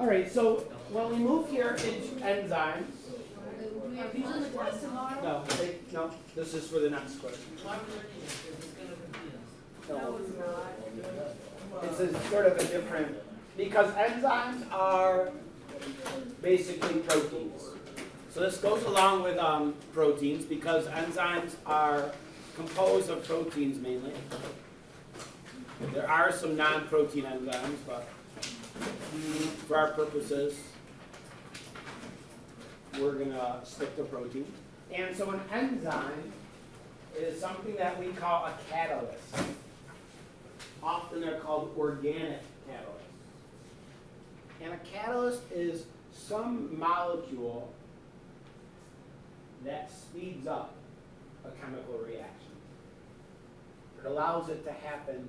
All right, so when we move here into enzymes, no, this is for the next question. No, it's a sort of a different, because enzymes are basically proteins. So this goes along with proteins because enzymes are composed of proteins mainly. There are some non-protein enzymes, but for our purposes, we're going to stick to protein. And so an enzyme is something that we call a catalyst. Often they're called organic catalysts. And a catalyst is some molecule that speeds up a chemical reaction. It allows it to happen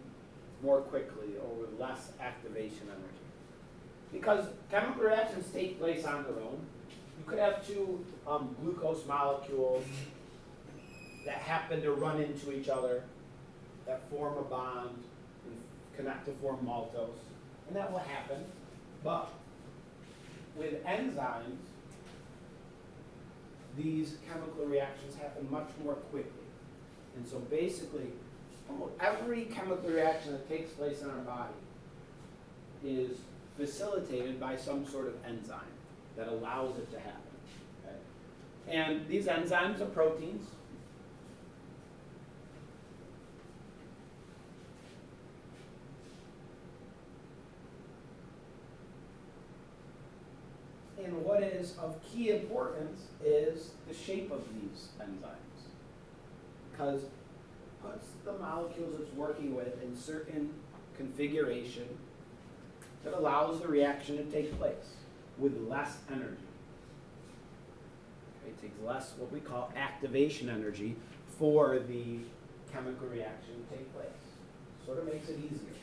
more quickly or with less activation energy. Because chemical reactions take place on their own. You could have two glucose molecules that happen to run into each other, that form a bond, and connect to form maltose, and that will happen. But with enzymes, these chemical reactions happen much more quickly. And so basically, almost every chemical reaction that takes place in our body is facilitated by some sort of enzyme that allows it to happen. Okay? And these enzymes are proteins. And what is of key importance is the shape of these enzymes, because it puts the molecules it's working with in certain configuration that allows the reaction to take place with less energy. Okay, it takes less what we call activation energy for the chemical reaction to take place. Sort of makes it easier.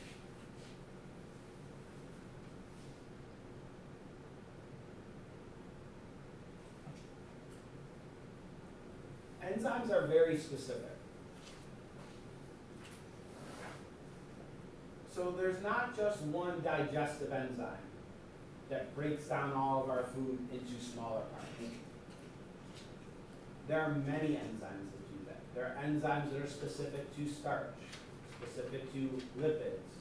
Enzymes are very specific. So there's not just one digestive enzyme that breaks down all of our food into smaller parts. There are many enzymes that do that. There are enzymes that are specific to starch, specific to lipids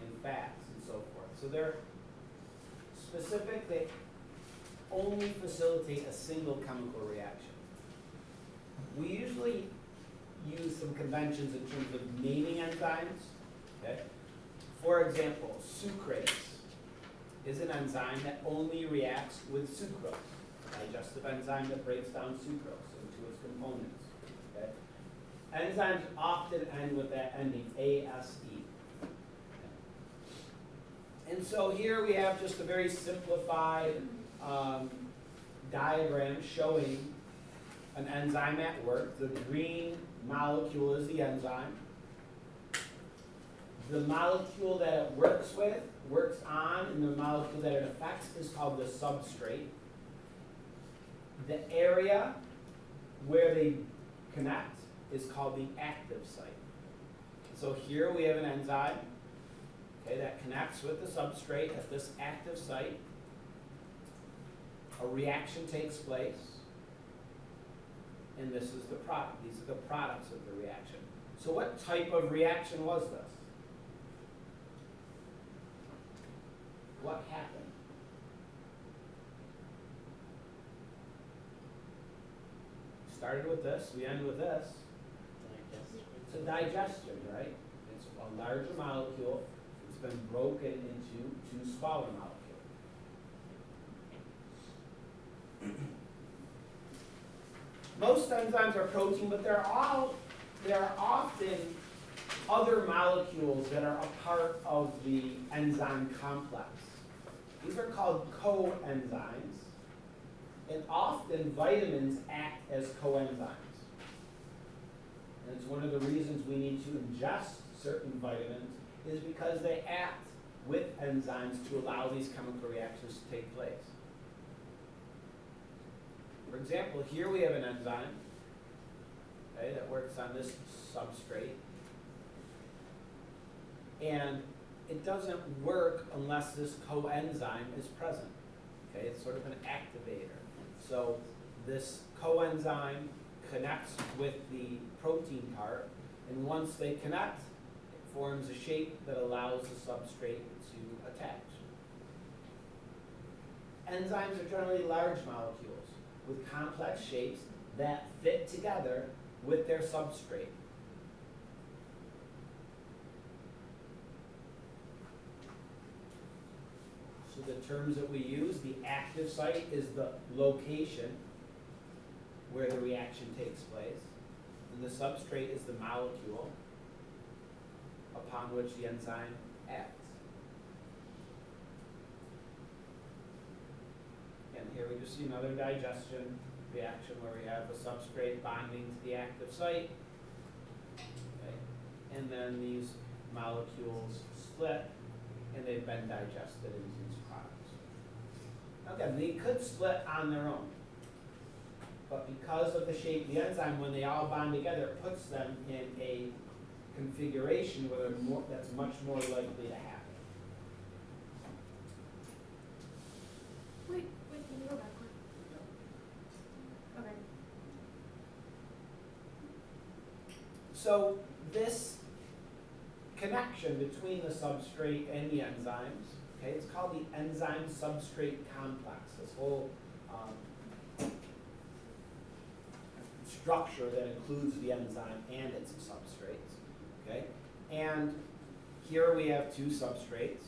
and fats and so forth. So they're specific, they only facilitate a single chemical reaction. We usually use some conventions in terms of naming enzymes. Okay? For example, sucrase is an enzyme that only reacts with sucrose, a digestive enzyme that breaks down sucrose into its components. Okay? Enzymes often end with that ending, ASE. Okay? And so here we have just a very simplified diagram showing an enzyme at work. The green molecule is the enzyme. The molecule that it works with, works on, and the molecule that it affects is called the substrate. The area where they connect is called the active site. So here we have an enzyme, okay, that connects with the substrate at this active site. A reaction takes place. And this is the product. These are the products of the reaction. So what type of reaction was this? What happened? Started with this, we end with this. It's a digestion, right? It's a larger molecule. It's been broken into two smaller molecules. Most enzymes are protein, but there are often other molecules that are a part of the enzyme complex. These are called coenzymes, and often vitamins act as coenzymes. And it's one of the reasons we need to ingest certain vitamins is because they act with enzymes to allow these chemical reactions to take place. For example, here we have an enzyme, okay, that works on this substrate. And it doesn't work unless this coenzyme is present. Okay, it's sort of an activator. So this coenzyme connects with the protein part, and once they connect, it forms a shape that allows the substrate to attach. Enzymes are generally large molecules with complex shapes that fit together with their substrate. So the terms that we use, the active site is the location where the reaction takes place, and the substrate is the molecule upon which the enzyme acts. And here we just see another digestion reaction where we have the substrate bonding to the active site, okay? And then these molecules split and they've been digested into these products. Again, they could split on their own, but because of the shape of the enzyme, when they all bond together, it puts them in a configuration where that's much more likely to happen. Wait, can you go back one? Okay. So this connection between the substrate and the enzymes, okay, it's called the enzyme substrate complex. This whole structure that includes the enzyme and its substrates, okay? And here we have two substrates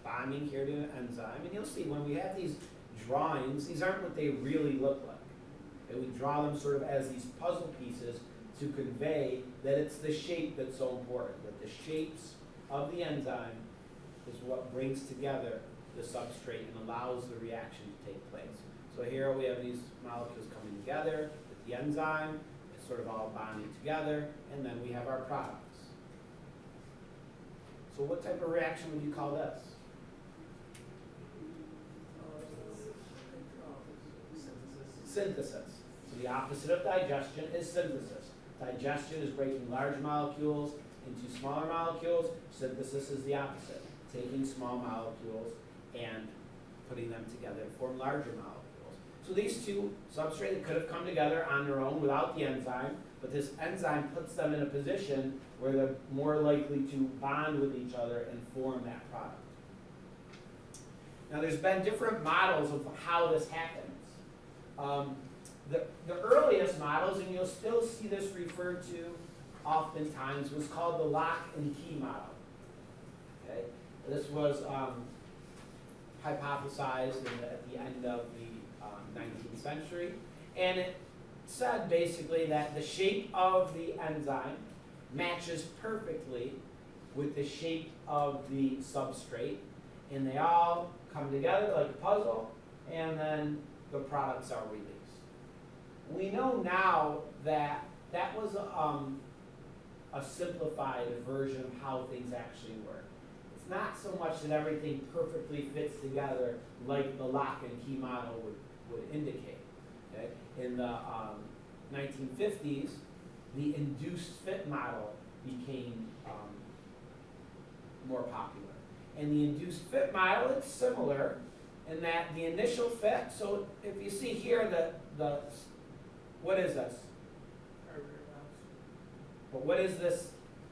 bonding here to an enzyme, and you'll see when we have these drawings, these aren't what they really look like. Okay? We draw them sort of as these puzzle pieces to convey that it's the shape that's so important, that the shapes of the enzyme is what brings together the substrate and allows the reaction to take place. So here we have these molecules coming together with the enzyme, it's sort of all bonding together, and then we have our products. So what type of reaction would you call this? Synthesis. So the opposite of digestion is synthesis. Digestion is breaking large molecules into smaller molecules. Synthesis is the opposite, taking small molecules and putting them together to form larger molecules. So these two substrates could have come together on their own without the enzyme, but this enzyme puts them in a position where they're more likely to bond with each other and form that product. Now there's been different models of how this happens. The earliest models, and you'll still see this referred to oftentimes, was called the lock and key model. Okay? This was hypothesized at the end of the 19th century, and it said basically that the shape of the enzyme matches perfectly with the shape of the substrate, and they all come together like a puzzle, and then the products are released. We know now that that was a simplified version of how things actually work. It's not so much that everything perfectly fits together like the lock and key model would indicate. Okay? In the 1950s, the induced fit model became more popular. And the induced fit model, it's similar in that the initial fit, so if you see here the what is this? But what is this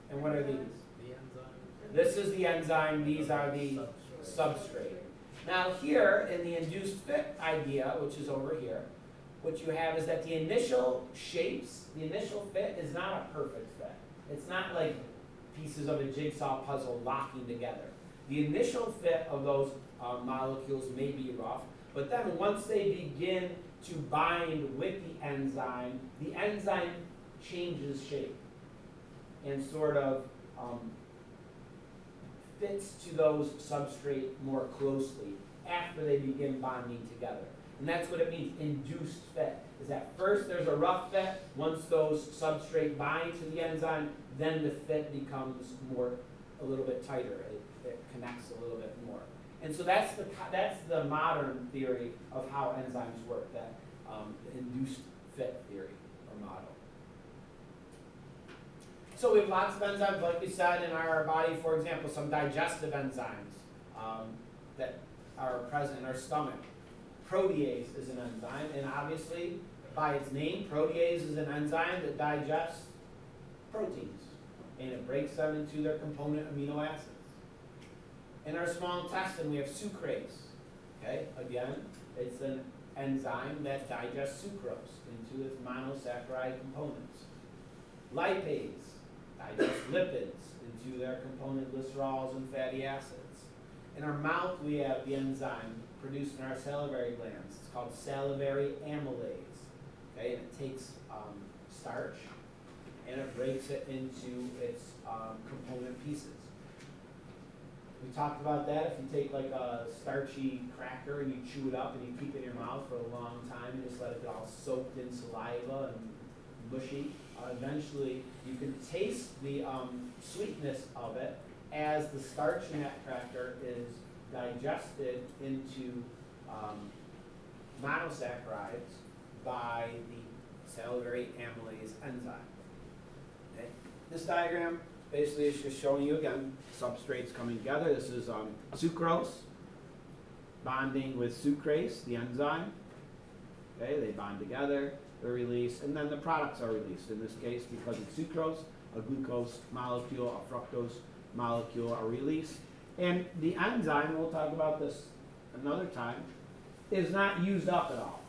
and what are these? The enzyme. This is the enzyme, these are the substrate. Now here in the induced fit idea, which is over here, what you have is that the initial shapes, the initial fit is not a perfect fit. It's not like pieces of a jigsaw puzzle locking together. The initial fit of those molecules may be rough, but then once they begin to bind with the enzyme changes shape and sort of fits to those substrate more closely after they begin bonding together. And that's what it means, induced fit, is that first there's a rough fit. Once those substrate bind to the enzyme, then the fit becomes a little bit tighter. It connects a little bit more. And so that's the modern theory of how enzymes work, that induced fit theory or model. So we have lots of enzymes, like we said, in our body. For example, some digestive enzymes that are present in our stomach. Protease is an enzyme, and obviously, by its name, protease is an enzyme that digests proteins, and it breaks them into their component amino acids. In our small intestine, we have sucrase. Okay, again, it's an enzyme that digests sucrose into its monosaccharide components. Lipase digests lipids into their component glycerols and fatty acids. In our mouth, we have the enzyme produced in our salivary glands. It's called salivary amylase. Okay, and it takes starch and it breaks it into its component pieces. We talked about that. If you take like a starchy cracker and you chew it up and you keep it in your mouth for a long time and just let it get all soaked in saliva and mushy, eventually you can taste the sweetness of it as the starch in that cracker is digested into monosaccharides by the salivary amylase enzyme. Okay. This diagram basically is just showing you, again, substrates coming together. This is sucrose bonding with sucrase, the enzyme. Okay, they bond together, they're released, and then the products are released. In this case, because it's sucrose, a glucose molecule, a fructose molecule are released. And the enzyme, we'll talk about this another time, is not used up at all.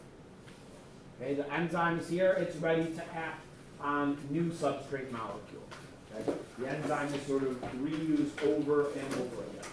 Okay, the enzyme is here, it's ready to act on new substrate molecules. Okay? The enzyme is sort of reused over and over again.